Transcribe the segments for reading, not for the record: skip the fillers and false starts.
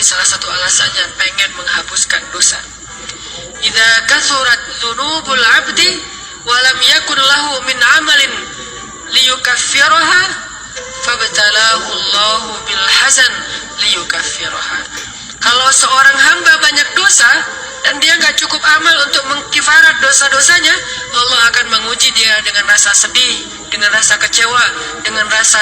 salah satu alasannya pengen menghapuskan dosa. Idza kathurat dzunubul 'abdi wa lam yakun lahu min 'amalin liyukaffiraha fabtalahu Allahu bil hazan liyukaffiraha. Kalau seorang hamba banyak dosa dan dia nggak cukup amal untuk mengkifarat dosa-dosanya, Allah akan menguji dia dengan rasa sedih, dengan rasa kecewa, dengan rasa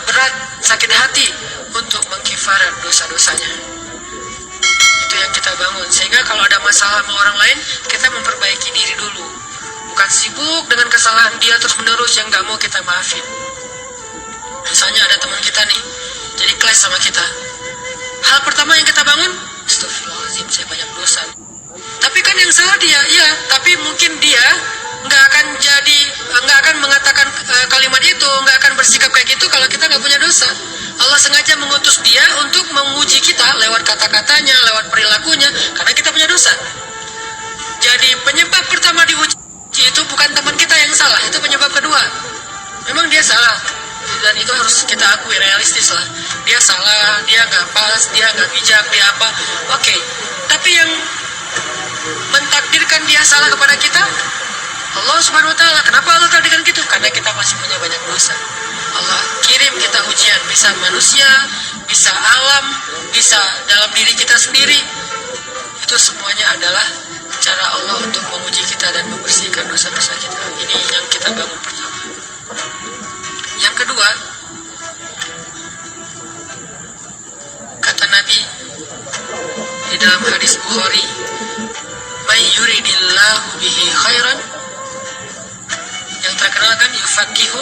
berat, sakit hati untuk mengkifarat dosa-dosanya. Itu yang kita bangun. Sehingga kalau ada masalah sama orang lain, kita memperbaiki diri dulu. Bukan sibuk dengan kesalahan dia terus menerus yang nggak mau kita maafin. Misalnya ada teman kita nih, jadi clash sama kita. Hal pertama yang kita bangun, astagfirullahaladzim, saya banyak dosa. Tapi kan yang salah dia, iya. Tapi mungkin dia nggak akan mengatakan kalimat itu, nggak akan bersikap kayak gitu kalau kita nggak punya dosa. Allah sengaja mengutus dia untuk menguji kita lewat kata-katanya, lewat perilakunya, karena kita punya dosa. Jadi penyebab pertama diuji itu bukan teman kita yang salah, itu penyebab kedua. Memang dia salah, dan itu harus kita akui, realistis lah. Dia salah, dia nggak pas, dia nggak bijak, dia apa. Oke. Tapi yang mentakdirkan dia salah kepada kita, Allah Subhanahu Wa Taala. Kenapa Allah takdirkan gitu? Karena kita masih punya banyak dosa. Allah kirim kita ujian, bisa manusia, bisa alam, bisa dalam diri kita sendiri. Itu semuanya adalah cara Allah untuk menguji kita dan membersihkan dosa-dosa kita. Ini yang kita bangun pertama. Yang kedua, kata Nabi di dalam hadis Bukhari, "May yuridillahu bihi khairan", yang terkenal kan yufaqihu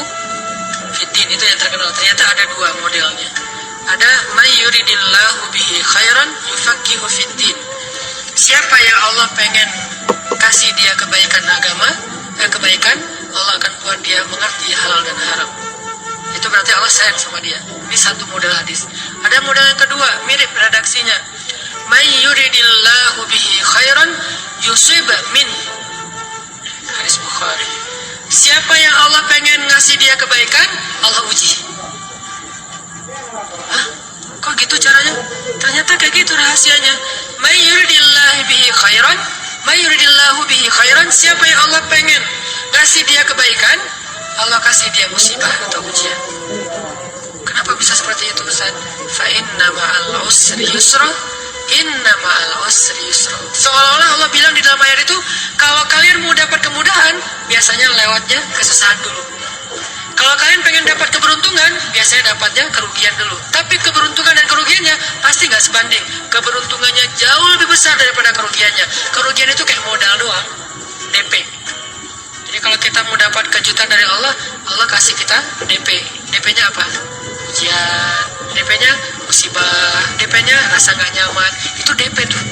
fiddin, itu yang terkenal. Ternyata ada dua modelnya. Ada "May yuridillahu bihi khairan yufaqihu fiddin". Siapa yang Allah pengen kasih dia kebaikan agama, kebaikan, Allah akan buat dia mengerti halal dan haram. Itu berarti Allah sayang sama dia. Ini satu model hadis. Ada model yang kedua, mirip redaksinya. "May yuridillahu bihi khairan yusib min", hadis Bukhari. Siapa yang Allah pengen ngasih dia kebaikan, Allah uji. Hah? Kok gitu caranya? Ternyata kayak gitu rahasianya. "May yuridillahu bihi khairan", "May yuridillahu bihi khairan", siapa yang Allah pengen ngasih dia kebaikan, Allah kasih dia musibah atau ujian. Kenapa bisa seperti itu, Ustaz? Fa inna ma'al usri yusra, inna ma'al usri yusra. Seolah-olah Allah bilang di dalam ayat itu, kalau kalian mau dapat kemudahan, biasanya lewatnya kesusahan dulu. Kalau kalian pengen dapat keberuntungan, biasanya dapatnya kerugian dulu. Tapi keberuntungan dan kerugiannya pasti nggak sebanding. Keberuntungannya jauh lebih besar daripada kerugiannya. Kerugian itu kayak modal doang, DP. Jadi kalau kita mau dapat kejutan dari Allah, Allah kasih kita DP. DP-nya apa? Ujian. DP-nya musibah. DP-nya rasa nggak nyaman. Itu DP tuh.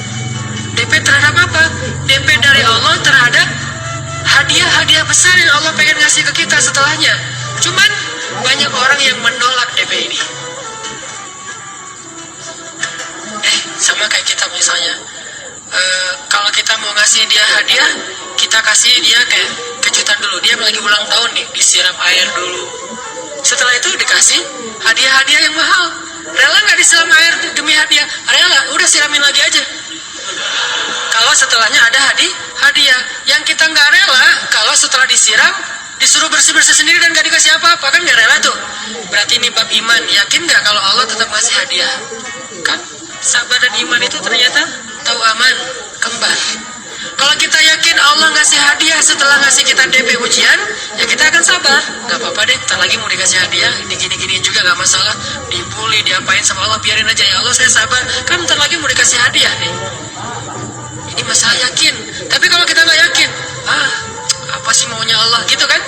DP terhadap apa? DP dari Allah terhadap hadiah-hadiah besar yang Allah pengen ngasih ke kita setelahnya. Cuman banyak orang yang menolak DP ini. Sama kayak kita misalnya. Kalau kita mau ngasih dia hadiah, kita kasih dia kayak kejutan dulu. Dia lagi ulang tahun nih, disiram air dulu. Setelah itu dikasih hadiah-hadiah yang mahal. Rela nggak disiram air demi hadiah? Rela, udah siramin lagi aja. Kalau setelahnya ada hadiah, yang kita nggak rela, kalau setelah disiram disuruh bersih-bersih sendiri dan nggak dikasih apa-apa, kan nggak rela tuh. Berarti ini bab iman. Yakin nggak kalau Allah tetap ngasih hadiah? Kan sabar dan iman itu ternyata tahu aman, kembar. Kalau kita yakin Allah ngasih hadiah setelah ngasih kita DP ujian, ya kita akan sabar. Gak apa-apa deh, ntar lagi mau dikasih hadiah, digini-giniin juga gak masalah. Dibully, diapain sama Allah, biarin aja. Ya Allah, saya sabar. Kan ntar lagi mau dikasih hadiah nih. Ini masalah yakin. Tapi kalau kita gak yakin, apa sih maunya Allah, gitu kan?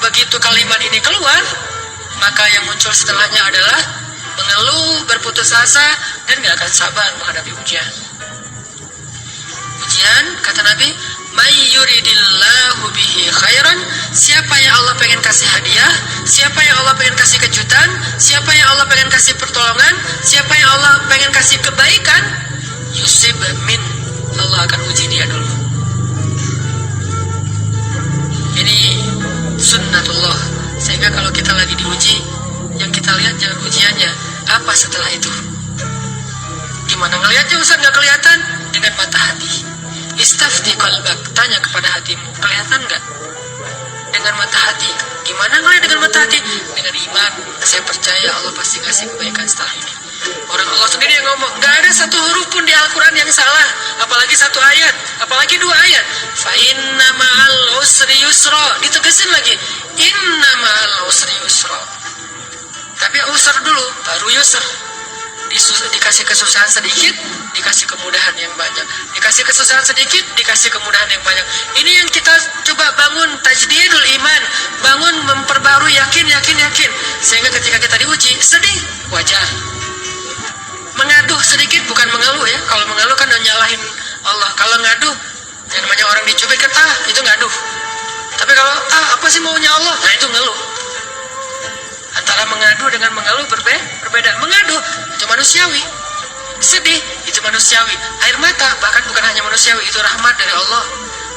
Begitu kalimat ini keluar, maka yang muncul setelahnya adalah mengeluh, berputus asa, dan gak akan sabar menghadapi ujian. Ujian, kata Nabi, "May yuridillahu bihi khairan", siapa yang Allah pengen kasih hadiah, siapa yang Allah pengen kasih kejutan, siapa yang Allah pengen kasih pertolongan, siapa yang Allah pengen kasih kebaikan, yusib min, Allah akan uji dia dulu. Ini sunnatullah. Sehingga kalau kita lagi diuji, yang kita lihat jangan ujiannya, apa setelah itu. Gimana ngelihatnya Ustaz? Nggak kelihatan. Dengan mata hati. Istafti qalbak, tanya kepada hatimu, kelihatan nggak? Dengan mata hati. Gimana ngelihat dengan mata hati? Dengan iman. Saya percaya Allah pasti kasih kebaikan setelah ini. Orang Allah sendiri yang ngomong, nggak ada satu huruf pun di Al-Quran yang salah, apalagi satu ayat, apalagi dua ayat. Fa inna ma'al usri yusra, ditegasin lagi, inna ma'al usri yusra. Tapi usr dulu, baru yusr. Dikasih kesusahan sedikit, dikasih kemudahan yang banyak. Dikasih kesusahan sedikit, dikasih kemudahan yang banyak. Ini yang kita coba bangun, tajdidul iman, bangun memperbarui yakin. Sehingga ketika kita diuji, sedih, wajar. Mengaduh sedikit, bukan mengeluh ya. Kalau mengeluh kan nyalahin Allah. Kalau ngaduh, yang namanya orang dicubit kan, itu ngaduh. Tapi kalau, apa sih maunya Allah? Nah itu ngeluh. Antara mengadu dengan mengeluh berbeda. Mengadu itu manusiawi, sedih itu manusiawi, air mata bahkan bukan hanya manusiawi, itu rahmat dari Allah.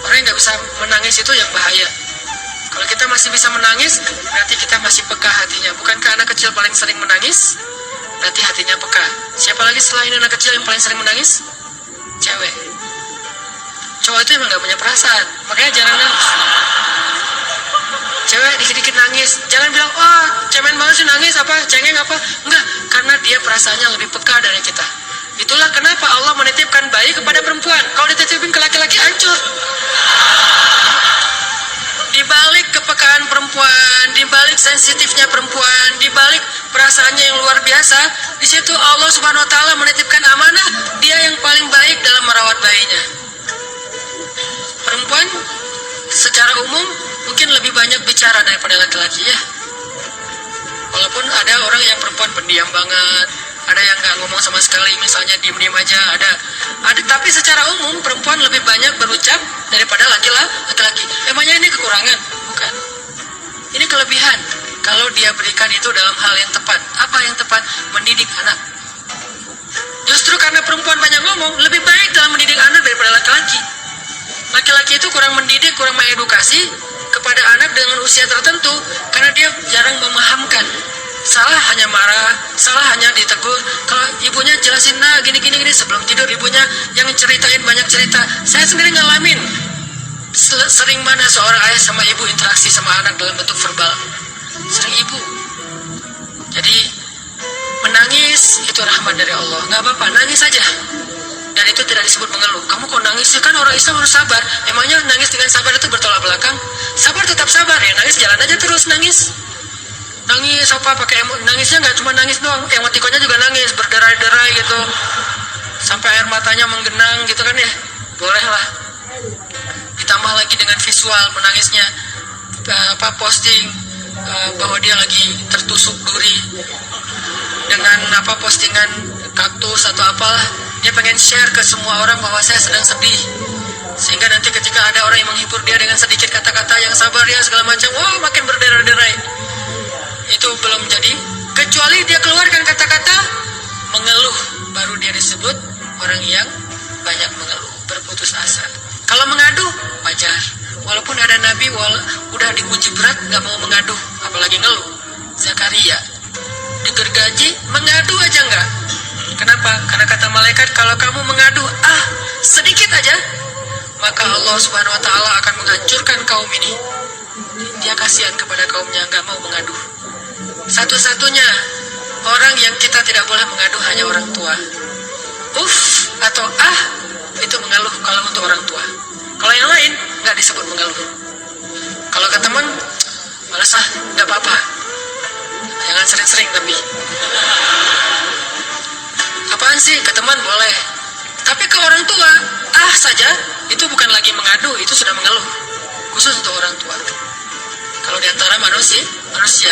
Orang yang nggak bisa menangis itu yang bahaya. Kalau kita masih bisa menangis, berarti kita masih peka hatinya. Bukankah anak kecil paling sering menangis? Berarti hatinya peka. Siapa lagi selain anak kecil yang paling sering menangis? Cewek. Cowok itu emang nggak punya perasaan, makanya jarang nangis. Cewek dikit-dikit nangis, jangan bilang, cemen banget sih nangis, cengeng apa? Enggak, karena dia perasaannya lebih peka dari kita. Itulah kenapa Allah menitipkan bayi kepada perempuan. Kalau dititipin ke laki-laki, hancur. Di balik kepekaan perempuan, di balik sensitifnya perempuan, di balik perasaannya yang luar biasa, di situ Allah Subhanahu wa taala menitipkan amanah, dia yang paling baik dalam merawat bayinya. Perempuan secara umum mungkin lebih banyak bicara daripada laki-laki ya. Walaupun ada orang yang perempuan pendiam banget, ada yang nggak ngomong sama sekali, misalnya diem-diem aja, ada. Tapi secara umum perempuan lebih banyak berucap daripada laki-laki. Emangnya ini kekurangan? Bukan. Ini kelebihan. Kalau dia berikan itu dalam hal yang tepat. Apa yang tepat? Mendidik anak. Justru karena perempuan banyak ngomong, lebih baik dalam mendidik anak daripada laki-laki. Laki-laki itu kurang mendidik, kurang mengedukasi kepada anak dengan usia tertentu karena dia jarang memahamkan. Salah hanya marah, salah hanya ditegur. Kalau ibunya jelasin, gini sebelum tidur ibunya yang ceritain banyak cerita. Saya sendiri ngalamin sering mana seorang ayah sama ibu interaksi sama anak dalam bentuk verbal. Sering ibu. Jadi menangis itu rahmat dari Allah. Nggak apa-apa, nangis saja. Dan itu tidak disebut mengeluh. Kamu kok nangis sih? Kan orang Islam harus sabar. Emangnya nangis dengan sabar itu bertolak belakang? Sabar tetap sabar ya. Nangis jalan aja terus nangis. Nangis pakai nangisnya nggak cuma nangis doang. Emotikonnya juga nangis, berderai-derai gitu. Sampai air matanya menggenang gitu kan ya. Boleh lah. Ditambah lagi dengan visual menangisnya. Posting bahwa dia lagi tertusuk duri. Dengan postingan kaktus atau apalah. Dia pengen share ke semua orang bahwa saya sedang sedih. Sehingga nanti ketika ada orang yang menghibur dia dengan sedikit kata-kata yang sabar ya segala macam, makin berderai-derai. Itu belum jadi. Kecuali dia keluarkan kata-kata mengeluh, baru dia disebut orang yang banyak mengeluh, berputus asa. Kalau mengadu, wajar. Walaupun ada nabi udah diuji berat gak mau mengadu, apalagi ngeluh. Zakaria digergaji, mengadu aja enggak. Kenapa? Karena kata malaikat, kalau kamu mengadu sedikit aja, maka Allah Subhanahu wa taala akan menghancurkan kaum ini. Dia kasihan kepada kaumnya, enggak mau mengadu. Satu-satunya orang yang kita tidak boleh mengadu hanya orang tua. Atau itu mengeluh kalau untuk orang tua. Kalau yang lain enggak disebut mengeluh. Kalau ke teman, malas enggak apa-apa. Jangan sering-sering tapi. Apaan sih? Ke teman boleh. Tapi ke orang tua, saja, itu bukan lagi mengadu, itu sudah mengeluh. Khusus untuk orang tua. Kalau diantara manusia.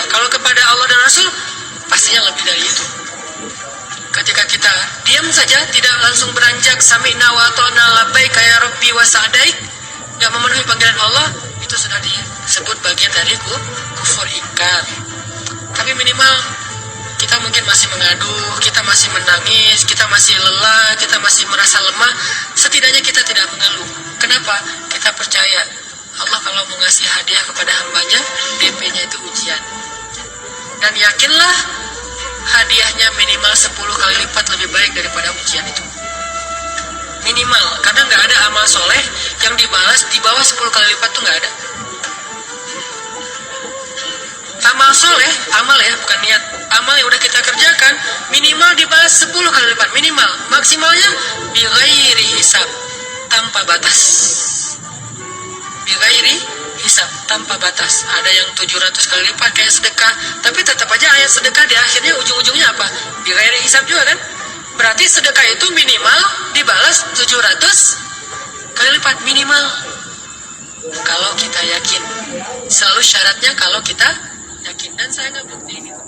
Kalau kepada Allah dan Rasul, pastinya lebih dari itu. Ketika kita diam saja, tidak langsung beranjak, sami'na wa ata'na labbaika ya rabbi wa sa'daik, gak memenuhi panggilan Allah, itu sudah disebut bagian dari kufur ingkar. Tapi minimal kita mungkin masih mengadu, kita masih menangis, kita masih lelah, kita masih merasa lemah. Setidaknya kita tidak mengeluh. Kenapa? Kita percaya Allah kalau mau ngasih hadiah kepada hambanya, DP-nya itu ujian. Dan yakinlah hadiahnya minimal dibalas 10 kali lipat lebih baik daripada ujian itu. Minimal, karena nggak ada amal soleh yang dibalas di bawah 10 kali lipat tuh nggak ada. Amal soleh, amal ya, bukan niat. Amal yang udah kita kerjakan, minimal dibalas 10 kali lipat, minimal. Maksimalnya, bighairi hisab, tanpa batas. Bighairi hisab, tanpa batas. Ada yang 700 kali lipat kayak sedekah, tapi tetap aja ayat sedekah di akhirnya ujung-ujungnya apa? Bighairi hisab juga kan? Berarti sedekah itu minimal dibalas 700 kali lipat, minimal. Kalau kita yakin. Selalu syaratnya kalau kita yakin, dan saya nggak buktiin itu.